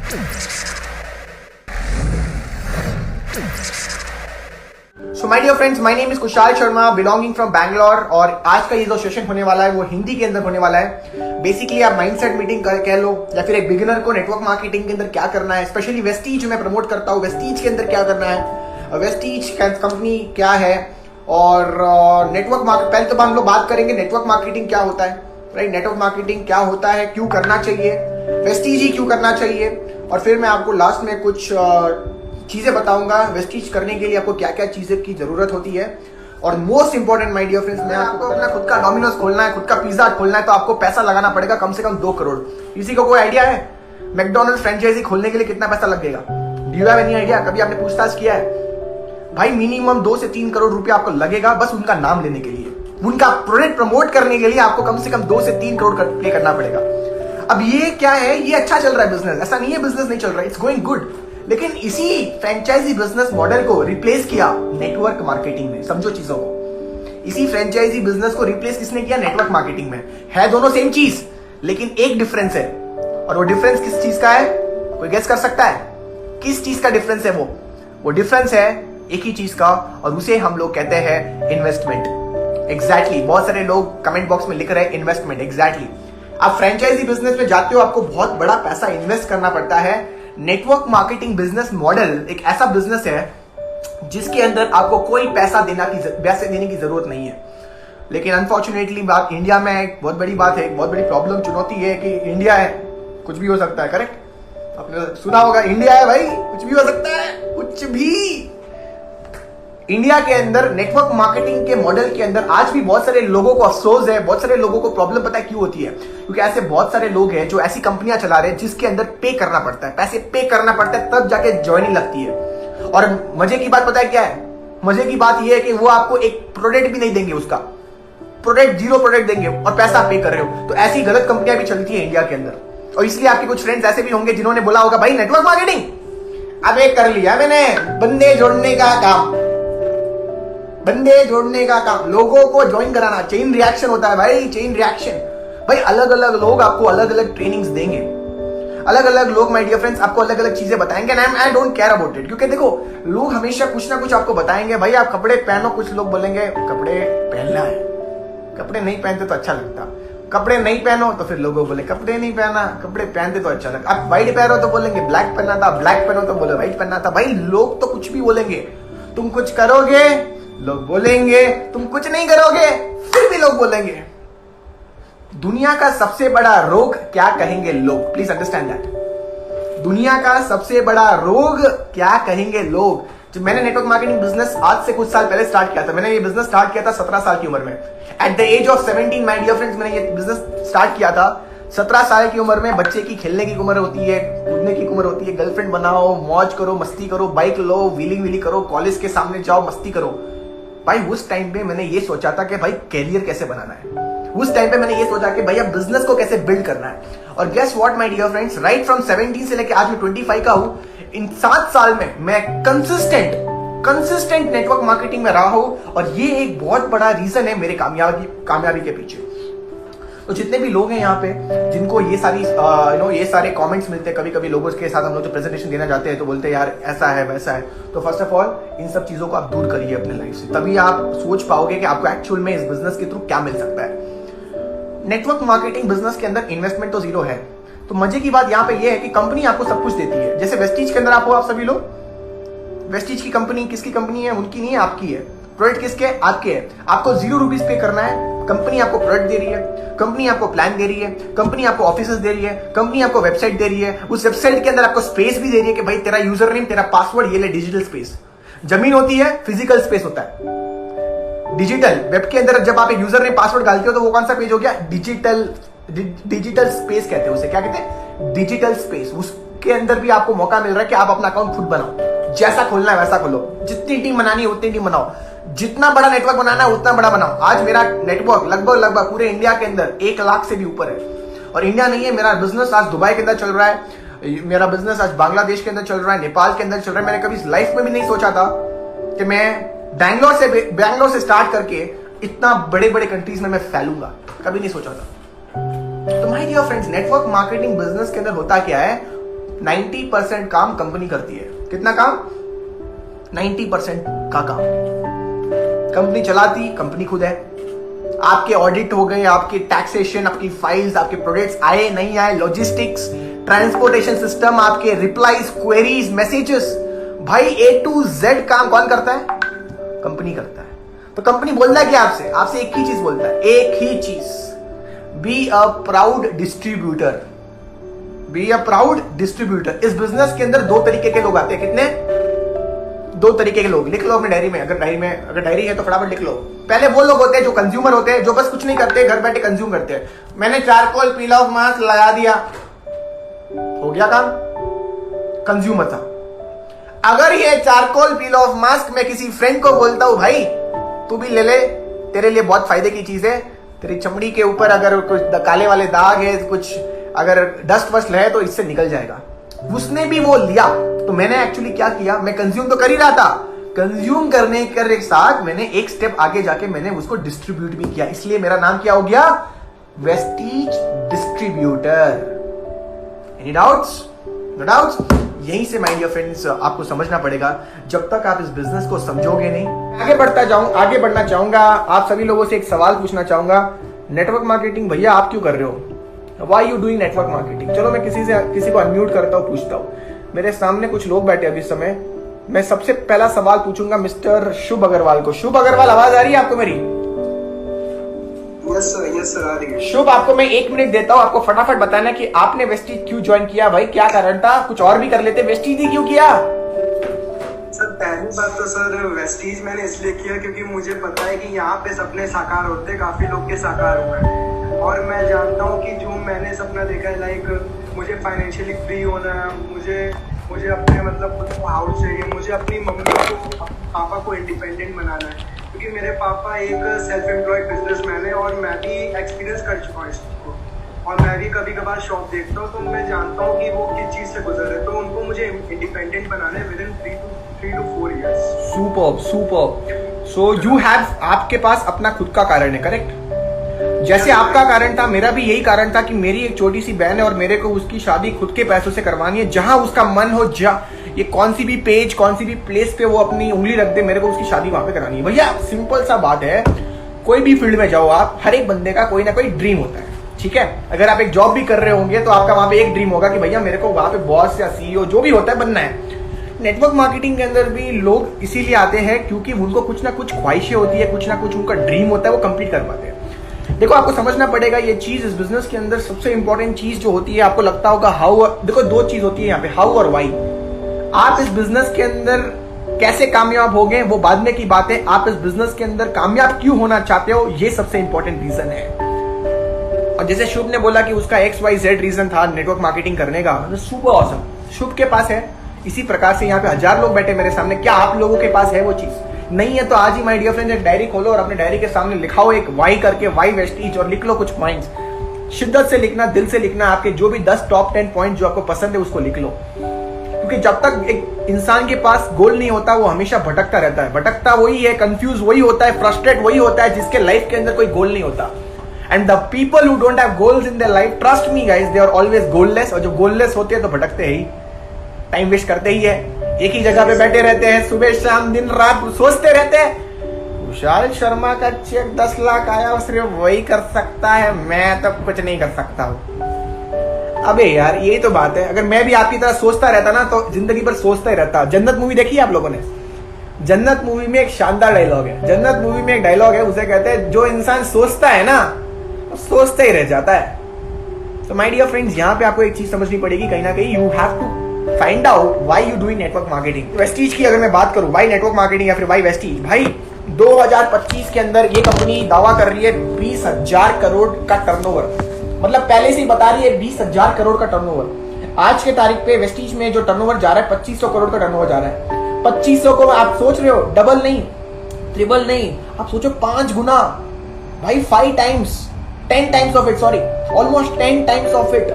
So my dear friends, my name is Kushal Sharma, belonging from Bangalore. और आज का ये जो सेशन होने वाला है वो हिंदी के अंदर होने वाला है। बेसिकली आप माइंडसेट मीटिंग कह लो, या फिर एक बिगिनर को नेटवर्क मार्केटिंग के अंदर क्या करना है, स्पेशली वेस्टीज मैं प्रमोट करता हूँ, वेस्टीज के अंदर क्या करना है, वेस्टीज कंपनी क्या है, और नेटवर्क मार्केट। पहले तो हम लोग बात करेंगे नेटवर्क मार्केटिंग क्या होता है, राइट? नेटवर्क मार्केटिंग क्या होता है, क्यों करना चाहिए, वेस्टीज ही क्यों करना चाहिए, और फिर मैं आपको लास्ट में कुछ चीजें बताऊंगा वेस्टीज करने के लिए आपको क्या क्या चीजें की जरूरत होती है। और most important my dear friends, मैं आपको अपना खुद का डोमिनोज खोलना है, खुद का पिज्जा खोलना है, तो आपको पैसा लगाना पड़ेगा कम से कम 2 करोड़। किसी को कोई आइडिया है मैकडोनल्ड फ्रेंचाइजी खोलने के लिए कितना पैसा लगेगा? Do you have any idea? कभी आपने पूछताछ किया है? भाई मिनिमम 2 से 3 करोड़ रुपया आपको लगेगा बस उनका नाम लेने के लिए, उनका प्रोडक्ट प्रमोट करने के लिए आपको कम से कम 2 से 3 करोड़ पे करना पड़ेगा। अब ये क्या है, ये अच्छा चल रहा है बिजनेस, ऐसा नहीं है बिजनेस नहीं चल रहा है, इट्स गोइंग गुड। लेकिन इसी फ्रेंचाइजी बिजनेस मॉडल को रिप्लेस किया नेटवर्क मार्केटिंग में। समझो चीजों को, इसी फ्रेंचाइजी बिजनेस को रिप्लेस किसने किया? नेटवर्क मार्केटिंग में। है दोनों सेम चीज, लेकिन एक डिफरेंस है, और वो डिफरेंस किस चीज का है? कोई गेस कर सकता है किस चीज का डिफरेंस है? वो डिफरेंस है एक ही चीज का, और उसे हम लोग कहते हैं इन्वेस्टमेंट। एग्जैक्टली, बहुत सारे लोग कमेंट बॉक्स में लिख रहे हैं इन्वेस्टमेंट। एग्जैक्टली, आप फ्रेंचाइजी बिजनेस में जाते हो, आपको बहुत बड़ा पैसा इन्वेस्ट करना पड़ता है। नेटवर्क मार्केटिंग बिजनेस मॉडल एक ऐसा बिजनेस है जिसके अंदर आपको कोई पैसे देने की जरूरत नहीं है। लेकिन अनफॉर्चुनेटली बात इंडिया में एक बहुत बड़ी बात है, एक बहुत बड़ी प्रॉब्लम चुनौती है कि इंडिया है, कुछ भी हो सकता है। करेक्ट, आपने सुना होगा इंडिया है भाई, कुछ भी हो सकता है, कुछ भी। इंडिया के अंदर नेटवर्क मार्केटिंग के मॉडल के अंदर आज भी बहुत सारे लोगों को अफसोस है, बहुत सारे लोगों को प्रॉब्लम पता है क्यों होती है? क्योंकि ऐसे बहुत सारे लोग हैं जो ऐसी कंपनियां चला रहे हैं जिसके अंदर पे करना पड़ता है, पैसे पे करना पड़ता है, तब जाके ज्वाइनिंग लगती है। और मजे की बात पता है क्या है? मजे की बात यह है कि वो आपको एक प्रोडक्ट भी नहीं देंगे, उसका प्रोडक्ट 0 प्रोडक्ट देंगे और पैसा पे कर रहे हो। तो ऐसी गलत कंपनियां भी चलती है इंडिया के अंदर। और इसलिए आपके कुछ फ्रेंड्स ऐसे भी होंगे जिन्होंने बोला होगा भाई नेटवर्क मार्केटिंग अबे कर लिया मैंने, बंदे जोड़ने का काम, बंदे जोड़ने का काम, लोगों को ज्वाइन कराना। चेन रिएक्शन होता है भाई, चेन रिएक्शन। भाई अलग अलग लोग आपको अलग अलग ट्रेनिंग्स देंगे, अलग अलग लोग माय डियर फ्रेंड्स आपको अलग अलग चीजें बताएंगे, and I don't care about it. क्योंकि देखो, लोग हमेशा कुछ ना कुछ आपको बताएंगे, भाई आप कपड़े पहनो। कुछ लोग बोलेंगे कपड़े पहनना है, कपड़े नहीं पहनते तो अच्छा लगता, कपड़े नहीं पहनो तो फिर लोगों बोले कपड़े नहीं पहना, कपड़े पहनते तो अच्छा लगता। आप व्हाइट पहनो तो बोलेंगे ब्लैक पहनना था, ब्लैक पहनो तो बोले व्हाइट पहनना था। भाई लोग तो कुछ भी बोलेंगे, तुम कुछ करोगे लोग बोलेंगे, तुम कुछ नहीं करोगे फिर भी लोग बोलेंगे। दुनिया का सबसे बड़ा रोग क्या कहेंगे लोग? Please understand that. दुनिया का सबसे बड़ा रोग क्या कहेंगे लोग? जब मैंने नेटवर्क मार्केटिंग बिजनेस आज से कुछ साल पहले स्टार्ट किया था, मैंने ये बिजनेस स्टार्ट किया था 17 साल की उम्र में। At the age of 17 my dear friends, मैंने ये बिजनेस स्टार्ट किया था 17 साल की उम्र में। बच्चे की खेलने की उम्र होती है, कूदने की उम्र होती है, गर्लफ्रेंड बनाओ, मौज करो, मस्ती करो, बाइक लो, व्हीलिंग करो, कॉलेज के सामने जाओ, मस्ती करो। भाई उस टाइम पे मैंने ये सोचा था कि भाई कैरियर कैसे बनाना है। उस टाइम पे मैंने ये सोचा कि भाई अब बिजनेस को कैसे बिल्ड करना है। और guess what my dear friends, right from 17 से लेके आज मैं 25 का हूं, इन 7 साल में मैं कंसिस्टेंट नेटवर्क मार्केटिंग में रहा हूं। और ये एक बहुत बड़ा रीजन है मेरे कामयाबी के पीछे। तो जितने भी लोग हैं यहाँ पे जिनको ये सारी ये सारे कमेंट्स मिलते हैं, कभी कभी लोगों के साथ हम लोग जो प्रेजेंटेशन देना जाते हैं तो बोलते हैं यार ऐसा है वैसा है। तो फर्स्ट ऑफ ऑल इन सब चीजों को आप दूर करिए अपने लाइफ से, तभी आप सोच पाओगे कि आपको एक्चुअल में इस बिजनेस के थ्रू क्या मिल सकता है। नेटवर्क मार्केटिंग बिजनेस के अंदर इन्वेस्टमेंट तो 0 है। तो मजे की बात यहाँ पे ये है कि कंपनी आपको सब कुछ देती है। जैसे वेस्टीज के अंदर आप सभी लोग, वेस्टीज की कंपनी किसकी कंपनी है? उनकी नहीं है, आपकी है। प्रोडक्ट किसके? आपके है। आपको 0 रुपीज पे करना है, कंपनी आपको प्रोडक्ट दे रही है, कंपनी आपको प्लान दे रही है, कंपनी आपको ऑफिसेस दे रही है, कंपनी आपको वेबसाइट दे रही है, उस वेबसाइट के अंदर आपको स्पेस भी दे रही है कि भाई तेरा यूजर नेम, तेरा पासवर्ड, ये ले डिजिटल स्पेस। जमीन होती है, फिजिकल स्पेस होता है। डिजिटल वेब के अंदर जब आप एक यूजर नेम पासवर्ड डालते हो तो वो कौन सा पेज हो गया? डिजिटल स्पेस कहते हैं उसे। क्या कहते हैं? Digital space. उसके अंदर भी आपको मौका मिल रहा है कि आप अपना अकाउंट खुद बनाओ, जैसा खोलना है वैसा खोलो, जितनी टीम बनानी है उतनी टीम बनाओ, जितना बड़ा नेटवर्क बनाना है उतना बड़ा बनाओ। आज मेरा नेटवर्क लगभग पूरे इंडिया के अंदर 1 लाख से भी ऊपर है। और इंडिया नहीं है, मेरा बिजनेस आज दुबई के अंदर चल रहा है, मेरा बिजनेस आज बांग्लादेश के अंदर चल रहा है, नेपाल के अंदर चल रहा है। मैंने कभी लाइफ में भी नहीं सोचा था कि मैं बैंगलोर से स्टार्ट करके इतना बड़े बड़े कंट्रीज में मैं फैलूंगा, कभी नहीं सोचा था। तो my dear friends, network marketing business के अंदर होता क्या है? 90% काम कंपनी करती है। कितना काम? 90% का काम कंपनी चलाती, कंपनी खुद है। आपके ऑडिट हो गए, आपके टैक्सेशन, आपकी फाइल्स, आपके प्रोडक्ट्स आए नहीं आए, लॉजिस्टिक्स, ट्रांसपोर्टेशन सिस्टम, आपके रिप्लाईज, क्वेरीज, मैसेजेस, भाई A to Z काम कौन करता है? कंपनी करता है। तो कंपनी बोलता है कि आपसे एक ही चीज बोलता है, एक ही चीज, be a proud distributor. Be a proud distributor. इस बिजनेस के अंदर दो तरीके के लोग आते हैं। कितने? दो तरीके के लोग। लिख लो अपनी डायरी में, अगर डायरी है तो फटाफट लिख लो। पहले वो लोग होते हैं जो कंज्यूमर होते हैं, जो बस कुछ नहीं करते, घर बैठे कंज्यूम करते हैं। मैंने चारकोल पील ऑफ मास्क लगा दिया, हो गया काम, कंज्यूमर था। अगर ये चारकोल पील ऑफ मास्क मैं किसी फ्रेंड को बोलता हूं, भाई तू भी ले ले, तेरे लिए बहुत फायदे की चीज है, तेरी चमड़ी के ऊपर अगर कुछ काले वाले दाग है, कुछ अगर डस्ट वस्ट है तो इससे निकल जाएगा, उसने भी वो लिया। तो मैंने एक्चुअली क्या किया, मैं कंज्यूम तो कर ही रहा था, कंज्यूम करने के साथ मैंने एक स्टेप आगे जाके मैंने उसको डिस्ट्रीब्यूट भी किया। इसलिए मेरा नाम क्या हो गया? Vestige distributor. Any doubts? No doubts? यहीं से माय डियर फ्रेंड्स आपको समझना पड़ेगा। जब तक आप इस बिजनेस को समझोगे नहीं, आगे आगे बढ़ना चाहूंगा। आप सभी लोगों से एक सवाल पूछना चाहूंगा, नेटवर्क मार्केटिंग भैया आप क्यों कर रहे हो? Why you doing network marketing? चलो मैं किसी को अनम्यूट करता हूँ, पूछता हूँ। मेरे सामने कुछ लोग बैठे अभी समय। मैं सबसे पहला सवाल पूछूंगा मिस्टर शुभ अग्रवाल को। शुभ अग्रवाल, आवाज आ रही है आपको मेरी? यस सर, आ रही है। शुभ, आपको मैं 1 मिनट देता हूँ, आपको फटाफट बताना कि आपने वेस्टीज क्यों ज्वाइन किया। भाई क्या कारण था? कुछ और भी कर लेते, वेस्टीज ही क्यों किया? सर पहली बात तो सर वेस्टीज मैंने इसलिए किया क्योंकि मुझे पता है कि यहाँ पे सपने साकार होते हैं, काफी लोग के साकार हुए हैं। और मैं जानता हूँ कि जो मैंने सपना देखा है, लाइक मुझे फाइनेंशियली फ्री होना है, मुझे अपने मतलब खुद को हाउस चाहिए, मुझे अपनी मम्मी को, पापा को इंडिपेंडेंट बनाना है। क्योंकि मेरे पापा एक सेल्फ एम्प्लॉयड बिजनेसमैन है और मैं भी एक्सपीरियंस कर चुका हूँ इसको। और मैं भी कभी कभार शॉप देखता हूँ तो मैं जानता हूँ कि वो किस चीज़ से गुजर रहे, तो उनको मुझे इंडिपेंडेंट बनाना है with in 3 to 4 years। Super. So you have, आपके पास अपना खुद का कारण है, करेक्ट? जैसे आपका कारण था, मेरा भी यही कारण था कि मेरी एक छोटी सी बहन है और मेरे को उसकी शादी खुद के पैसों से करवानी है। जहां उसका मन हो, ये कौन सी भी पेज, कौन सी भी प्लेस पे वो अपनी उंगली रख दे, मेरे को उसकी शादी वहां पे करानी है। भैया सिंपल सा बात है, कोई भी फील्ड में जाओ आप, हर एक बंदे का कोई ना कोई ड्रीम होता है, ठीक है? अगर आप एक जॉब भी कर रहे होंगे तो आपका वहां पे एक ड्रीम होगा कि भैया मेरे को वहां पे बॉस या सीईओ जो भी होता है बनना है। नेटवर्क मार्केटिंग के अंदर भी लोग इसीलिए आते हैं क्योंकि उनको कुछ ना कुछ ख्वाहिशें होती है, कुछ ना कुछ उनका ड्रीम होता है, वो कंप्लीट कर पाते हैं। देखो आपको समझना पड़ेगा ये चीज, इस बिजनेस के अंदर सबसे इंपॉर्टेंट चीज जो होती है, आपको लगता होगा हाउ, देखो दो चीज होती है यहाँ पे, हाउ और वाई। आप इस बिजनेस के अंदर कैसे कामयाब हो गए वो बाद में की बात है, आप इस बिजनेस के अंदर कामयाब क्यों होना चाहते हो ये सबसे इंपॉर्टेंट रीजन है। और जैसे शुभ ने बोला कि उसका XYZ रीजन था नेटवर्क मार्केटिंग करने का, सुपर ऑसम, शुभ के पास है। इसी प्रकार से यहाँ पे 1000 लोग बैठे मेरे सामने, क्या आप लोगों के पास है वो चीज? नहीं है तो आज ही माय डियर फ्रेंड्स एक डायरी खोलो और अपने डायरी के सामने लिखाओ एक वाई करके, वाई वेस्टीज, और लिख लो कुछ पॉइंट्स। शिद्दत से लिखना, दिल से लिखना, आपके जो भी 10 टॉप 10 पॉइंट जो आपको पसंद है उसको लिख लो। क्योंकि जब तक एक इंसान के पास गोल नहीं होता वो हमेशा भटकता रहता है। भटकता वही है, कंफ्यूज वही होता है, फ्रस्ट्रेट वही होता है जिसके लाइफ के अंदर कोई गोल नहीं होता। And the people who don't have goals in their life, trust me guys, they are always goalless. और जो गोललेस होते हैं तो भटकते ही, टाइम वेस्ट करते ही है, एक ही जगह पे बैठे रहते हैं, सुबह शाम दिन रात सोचते रहते हैं विशाल शर्मा का चेक 10 लाख आया, सिर्फ वही कर सकता है, मैं तो कुछ नहीं कर सकता हूं। अबे यार यही तो बात है, अगर मैं भी आपकी तरह सोचता रहता ना तो जिंदगी भर सोचता ही रहता। जन्नत मूवी देखी है आप लोगों ने? जन्नत मूवी में एक शानदार डायलॉग है, जन्नत मूवी में एक डायलॉग है, उसे कहते हैं जो इंसान सोचता है ना वो सोचता ही रह जाता है। तो माय डियर फ्रेंड्स यहाँ पे आपको एक चीज समझनी पड़ेगी, कहीं ना कहीं you have to find out why you doing network marketing. Vestige की अगर मैं बात करूं, व्हाई नेटवर्क मार्केटिंग या फिर व्हाई वेस्टीज, भाई 2025 के अंदर ये कंपनी दावा कर रही है 20,000 करोड़ का टर्नओवर, मतलब पहले से ही बता रही है 20,000 करोड़ का टर्नओवर। आज के तारीख पे वेस्टीज में जो टर्नओवर जा रहा है 2500 करोड़ का टर्नओवर जा रहा है। 2500 को आप सोच रहे हो, डबल नहीं, ट्रिपल नहीं, आप सोचो 5 गुना भाई, 5 times, 10 times of it, sorry almost 10 times of it.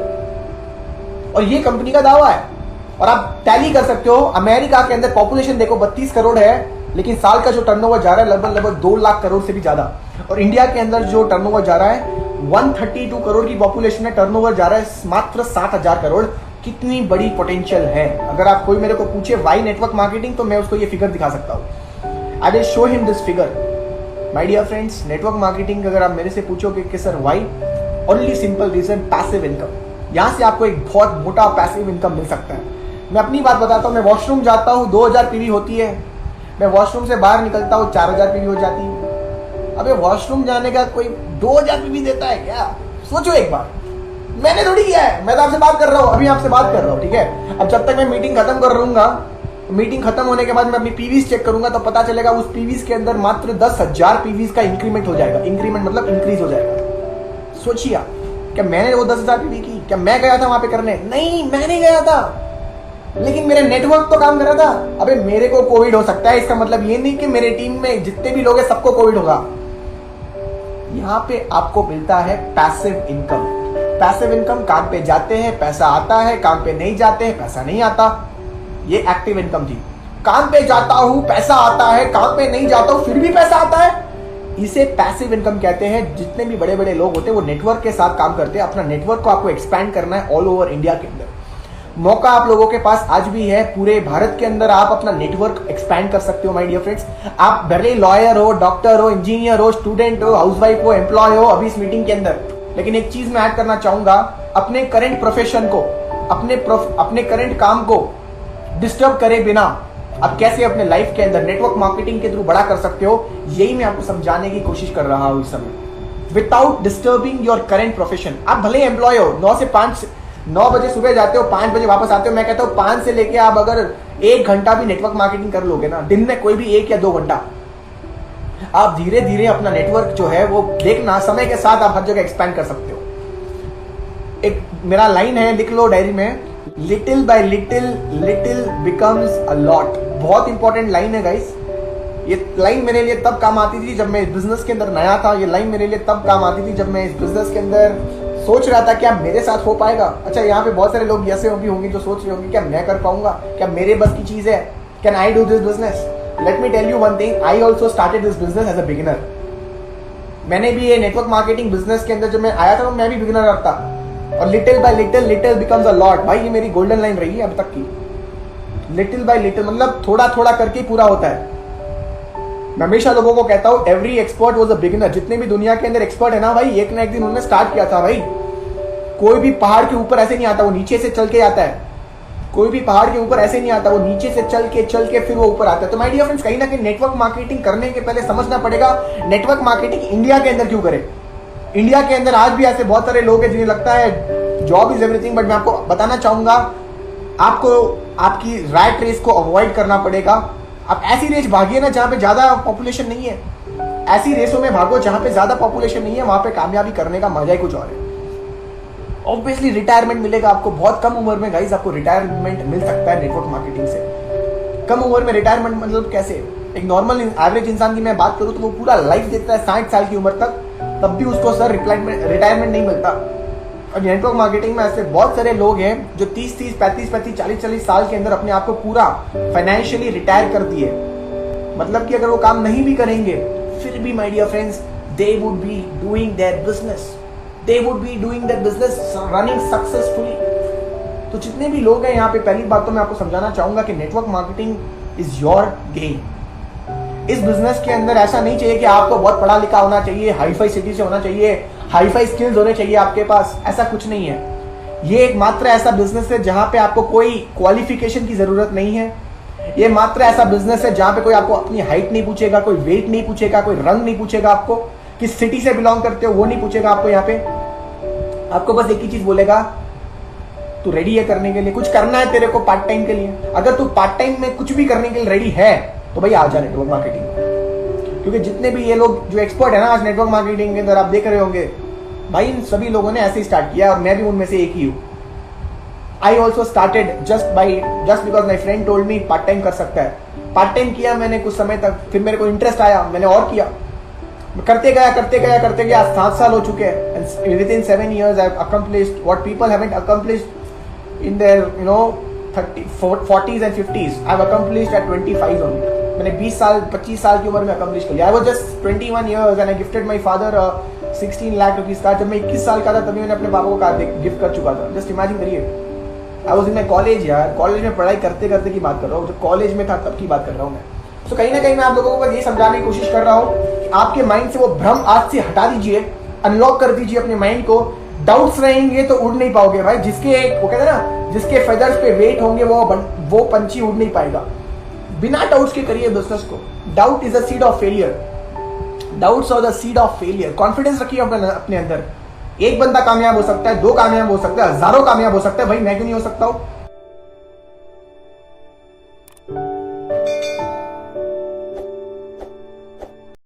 और ये कंपनी का दावा है। और आप टैली कर सकते हो, अमेरिका के अंदर पॉपुलेशन देखो 32 करोड़ है, लेकिन साल का जो टर्नओवर जा रहा है लगभग 2 लाख करोड़ से भी ज्यादा। और इंडिया के अंदर जो टर्नओवर जा रहा है 132 करोड़ की पॉपुलेशन है, टर्नओवर जा रहा है मात्र 7,000 करोड़। कितनी बड़ी पोटेंशियल है। अगर आप कोई मेरे को पूछे वाई नेटवर्क मार्केटिंग, तो मैं उसको ये फिगर दिखा सकता हूँ। I will show him this figure. My dear friends, network marketing अगर आप मेरे से पूछोगे कि sir why, only simple reason, passive income. यहाँ से आपको एक बहुत मोटा पैसिव इनकम मिल सकता है। मैं अपनी बात बताता हूँ, मैं वॉशरूम जाता हूँ, 2000 पीवी होती है, मैं वॉशरूम से बाहर निकलता हूँ 4000 पीवी हो जाती है। अबे वॉशरूम जाने का कोई 2000 पीवी देता है क्या? सोचो एक बार, मैंने थोड़ी किया है, मैं तो आपसे बात कर रहा हूँ, अभी आपसे बात कर रहा हूँ, ठीक है। अब जब तक मैं मीटिंग खत्म कर लूंगा, मीटिंग खत्म होने के बाद मैं अपनी पीवीज चेक करूंगा, तो पता चलेगा उस पीवीज के अंदर मात्र 10,000 पीवीज का इंक्रीमेंट हो जाएगा। इंक्रीमेंट मतलब इंक्रीज हो जाएगा। सोचिए, क्या मैंने वो 10,000 पीवी की? क्या मैं गया था वहां पे करने? नहीं, मैं नहीं गया था, लेकिन मेरा नेटवर्क तो काम कर रहा था। अबे मेरे को कोविड हो सकता है, इसका मतलब ये नहीं कि मेरे टीम में जितने भी लोग हैं सबको कोविड होगा। यहाँ पे आपको मिलता है पैसिव इनकम। पैसिव इनकम, काम पे जाते हैं पैसा आता है, काम पे नहीं जाते हैं पैसा नहीं आता। ये एक्टिव इनकम थी। काम पे जाता हूं पैसा आता है, काम पे नहीं जाता हूं फिर भी पैसा आता है, इसे पैसिव इनकम कहते हैं। जितने भी बड़े बड़े लोग होते हैं वो नेटवर्क के साथ काम करते हैं। अपना नेटवर्क को आपको एक्सपैंड करना है ऑल ओवर इंडिया के अंदर। मौका आप लोगों के पास आज भी है, पूरे भारत के अंदर आप अपना नेटवर्क एक्सपैंड कर सकते हो माय डियर फ्रेंड्स। आप भले लॉयर हो, डॉक्टर हो, इंजीनियर हो, स्टूडेंट हो, हाउसवाइफ हो, एम्प्लॉय हो अभी इस मीटिंग के अंदर, लेकिन एक चीज मैं ऐड करना चाहूंगा, अपने करंट प्रोफेशन को, अपने करंट काम को डिस्टर्ब करे बिना आप कैसे अपने लाइफ के अंदर नेटवर्क मार्केटिंग के थ्रू बड़ा कर सकते हो, यही मैं आपको समझाने की कोशिश कर रहा हूं इस समय। Without disturbing your current profession. आप भले एम्प्लॉय हो, 9 से 5, 9 बजे सुबह जाते हो, 5 बजे वापस आते हो। मैं कहता हूं 5 से लेके आप अगर 1 घंटा भी नेटवर्क मार्केटिंग कर लोगे ना, दिन में कोई भी 1 या 2 घंटा, आप धीरे धीरे अपना नेटवर्क जो है वो देखना, समय के साथ आप हर जगह एक्सपैंड कर सकते हो। एक मेरा लाइन है, लिख लो डायरी में, little bye little little becomes a lot. बहुत इंपॉर्टेंट लाइन है गाइस। ये लाइन मेरे लिए तब काम आती थी जब मैं इस बिजनेस के अंदर नया था। ये लाइन मेरे लिए तब काम आती थी जब मैं इस बिजनेस के अंदर सोच रहा था क्या मेरे साथ हो पाएगा। अच्छा, यहाँ पे बहुत सारे लोग ऐसे भी होंगे जो सोच रहे होंगे क्या मैं कर पाऊंगा, क्या मेरे बस की चीज है, can I do this business. Let me tell you one thing, I also started this business as a beginner. मैंने भी ये नेटवर्क मार्केटिंग बिजनेस के अंदर जब मैं आया था तो मैं भी बिगिनर था। और little bye little little becomes a lot, भाई ये मेरी गोल्डन लाइन रही है अब तक की। लिटिल बाय लिटिल मतलब थोड़ा थोड़ा करके ही पूरा होता है। मैं हमेशा लोगों को कहता हूं every expert was a beginner. जितने भी दुनिया के अंदर एक्सपर्ट है ना भाई, एक ना एक दिन उन्होंने स्टार्ट किया था। भाई कोई भी पहाड़ के ऊपर ऐसे नहीं आता, वो नीचे से चल के आता है। कोई भी पहाड़ के ऊपर ऐसे नहीं आता, वो नीचे से चल के फिर वो ऊपर आता है। तो माय डियर फ्रेंड्स, कहीं ना कहीं नेटवर्क मार्केटिंग करने के पहले समझना पड़ेगा नेटवर्क मार्केटिंग इंडिया के अंदर क्यों करें। इंडिया के अंदर आज भी ऐसे बहुत सारे लोग हैं जिन्हें लगता है जॉब इज एवरीथिंग, बट मैं आपको बताना चाहूंगा, आपको आपकी रैट रेस को अवॉइड करना पड़ेगा। आप ऐसी रेस भागिए ना जहां पे ज्यादा पॉपुलेशन नहीं है। ऐसी रेसों में भागो जहां पे ज्यादा पॉपुलेशन नहीं है, वहां पे कामयाबी करने का मजा ही कुछ और है। ऑब्वियसली रिटायरमेंट मिलेगा आपको बहुत कम उम्र में। गाइस आपको रिटायरमेंट मिल सकता है नेटवर्क मार्केटिंग से। कम उम्र में रिटायरमेंट मतलब कैसे? एक नॉर्मल एवरेज इंसान की मैं बात करूं तो वो पूरा लाइफ देता है 60 साल की उम्र तक, तब भी उसको सर रिटायरमेंट नहीं मिलता। और नेटवर्क मार्केटिंग में ऐसे बहुत सारे लोग हैं जो 30-30, 35-35, 40-40 साल के अंदर अपने आप को पूरा फाइनेंशियली रिटायर कर दिए। मतलब कि अगर वो काम नहीं भी करेंगे फिर भी my dear friends, they would be doing their business, they would be doing their business running successfully. तो जितने भी लोग हैं यहाँ पे, पहली बात तो मैं आपको समझाना चाहूंगा कि network marketing is your game. इस बिजनेस के अंदर ऐसा नहीं चाहिए कि आपको बहुत पढ़ा लिखा होना चाहिए, हाईफाई सिटी से होना चाहिए, हाईफाई स्किल्स होने चाहिए आपके पास। ऐसा कुछ नहीं है। ये एक मात्र ऐसा बिजनेस है जहां पे आपको कोई क्वालिफिकेशन की जरूरत नहीं है। ये मात्र ऐसा बिजनेस है जहां पे कोई आपको अपनी हाइट नहीं पूछेगा, कोई वेट नहीं पूछेगा, कोई रंग नहीं पूछेगा, आपको किस सिटी से बिलोंग करते हो वो नहीं पूछेगा आपको। यहाँ पे आपको बस एक ही चीज बोलेगा, तू रेडी है करने के लिए, कुछ करना है तेरे को पार्ट टाइम के लिए। अगर तू पार्ट टाइम में कुछ भी करने के लिए रेडी है तो भाई आ जा नेटवर्क मार्केटिंग। क्योंकि जितने भी ये लोग जो एक्सपर्ट है ना आज नेटवर्क मार्केटिंग के अंदर, आप देख रहे होंगे भाई इन सभी लोगों ने ऐसे ही स्टार्ट किया और मैं भी उनमें से एक ही हूं। आई also started just because my friend told me part time कर सकता है। पार्ट टाइम किया मैंने कुछ समय तक, फिर मेरे को इंटरेस्ट आया, मैंने और किया, करते गया 7 साल हो चुके हैं। Within 7 years I have accomplished what people haven't accomplished in their 40s and 50s। I have accomplished at 25 only. मैंने 25 साल की उम्र में अकम्प्लिश कर लिया। I was just 21 years and I gifted my father 16 lakh rupees का। जब मैं 21 साल का था तभी मैंने अपने पापा को कार गिफ्ट कर चुका था। जस्ट इमेजिन करिए I was in my college यार, कॉलेज में पढ़ाई करते करते की बात कर रहा हूँ, जब कॉलेज में था तब की बात कर रहा हूँ मैं। तो कहीं ना कहीं मैं आप लोगों को बस ये समझाने की कोशिश कर रहा हूँ कि आपके माइंड से वो भ्रम आज से हटा दीजिए, अनलॉक कर दीजिए अपने माइंड को। डाउट्स रहेंगे तो उड़ नहीं पाओगे भाई, जिसके वो कहते हैं ना, जिसके फेदर्स पे वेट होंगे वो पंछी उड़ नहीं पाएगा। बिना डाउट्स के करिए बिजनेस को। Doubt is the seed of failure, doubts are the seed of failure. Confidence रखिए अपने अंदर। एक बंदा कामयाब हो सकता है, 2 कामयाब हो सकता है, हजारों कामयाब हो सकता है, भाई मैं क्यों नहीं हो सकता हूँ?